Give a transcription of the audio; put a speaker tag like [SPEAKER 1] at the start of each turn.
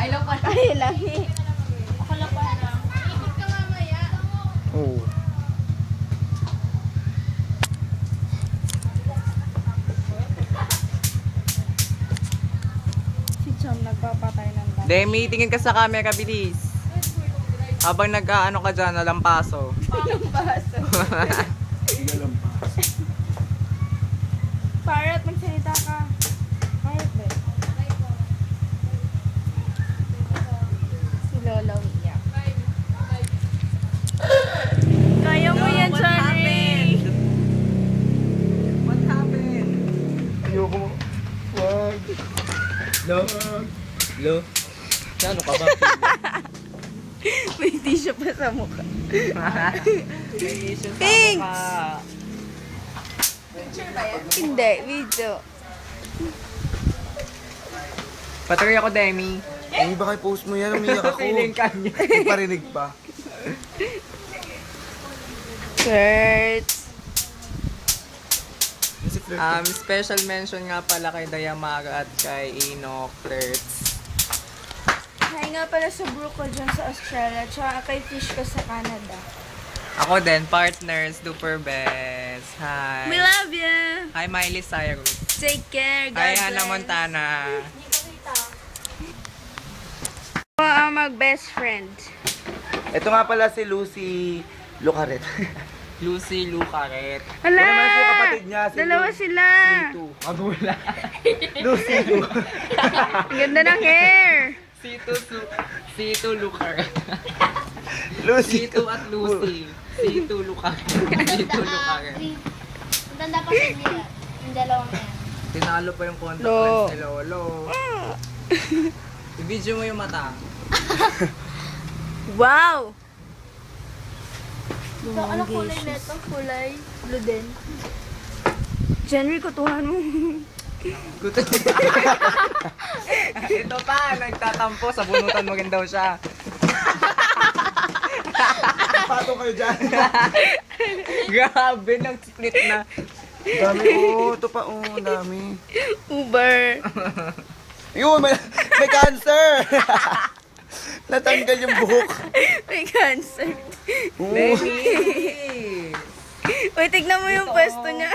[SPEAKER 1] Ay lang pa.
[SPEAKER 2] Ay lang eh.
[SPEAKER 1] Ako lang pa lang. Ikot ka mamaya.
[SPEAKER 3] Oo.
[SPEAKER 2] Si Chom nagpapatay ng bata.
[SPEAKER 3] Demi, tingin ka sa camera, bilis. Habang nag-ano ka dyan, nalampaso.
[SPEAKER 2] Yung baso. Parrot, magsalita ka. Parrot ba? Si Lola umiyak. Kaya mo yan,
[SPEAKER 3] What
[SPEAKER 2] Johnny.
[SPEAKER 3] happened? What happened?
[SPEAKER 4] Ayoko. Wag. Lo. Lo. Ano ka ba?
[SPEAKER 2] May tissue pa sa mukha.
[SPEAKER 3] May issue sa
[SPEAKER 2] Thanks!
[SPEAKER 3] mukha.
[SPEAKER 2] Hindi, video.
[SPEAKER 3] Patuloy ako, Demi.
[SPEAKER 4] Ay, baka i-post mo yan. Umiyak ako.
[SPEAKER 3] Feeling ka niya.
[SPEAKER 4] May parinig pa.
[SPEAKER 2] Kurt.
[SPEAKER 4] Si Flirt.
[SPEAKER 3] Special mention nga pala kay Dayamaga at kay Enoch Flirts.
[SPEAKER 2] Hi nga pala sa bro ko dyan sa Australia, tsaka kay Fish ko sa Canada.
[SPEAKER 3] Ako din, partners, super best. Hi.
[SPEAKER 2] We love you!
[SPEAKER 3] Hi, Miley Cyrus.
[SPEAKER 2] Take care, God
[SPEAKER 3] Hi,
[SPEAKER 2] bless.
[SPEAKER 3] Hannah Montana.
[SPEAKER 2] Ako ang mag-best friend.
[SPEAKER 4] Ito nga pala si Lucy Lucaret.
[SPEAKER 3] Lucy Lucaret.
[SPEAKER 2] Hala!
[SPEAKER 4] Yan naman si kapatid niya, si
[SPEAKER 2] Dalawa
[SPEAKER 4] Lu-
[SPEAKER 2] sila!
[SPEAKER 3] Magula.
[SPEAKER 4] Lucy Lu.
[SPEAKER 2] Ang ganda ng hair!
[SPEAKER 3] Situ Lucaret.
[SPEAKER 4] Lucy
[SPEAKER 3] Situ at Lucy. Situ Lucaret. Situ Lucaret.
[SPEAKER 1] Tanda pa sa nila. Yung dalawang yan.
[SPEAKER 3] Tinalo pa yung contact
[SPEAKER 2] Lo.
[SPEAKER 3] lens ni Lolo. I-video mo yung mata.
[SPEAKER 2] Wow!
[SPEAKER 1] So, ano kulay nito? Kulay blue din.
[SPEAKER 2] January, kutuhan mo.
[SPEAKER 3] Ito pa, nagtatampo. Sabunutan mo rin daw siya.
[SPEAKER 4] Patong kayo dyan.
[SPEAKER 3] Grabe, nag-split na.
[SPEAKER 4] Dami. Oo, ito pa. Oo, ang dami.
[SPEAKER 2] Uber.
[SPEAKER 4] Yun, may cancer. Natanggal yung buhok.
[SPEAKER 2] May cancer.
[SPEAKER 4] Oo.
[SPEAKER 3] Demi!
[SPEAKER 2] Uy, tignan mo yung pwesto niya.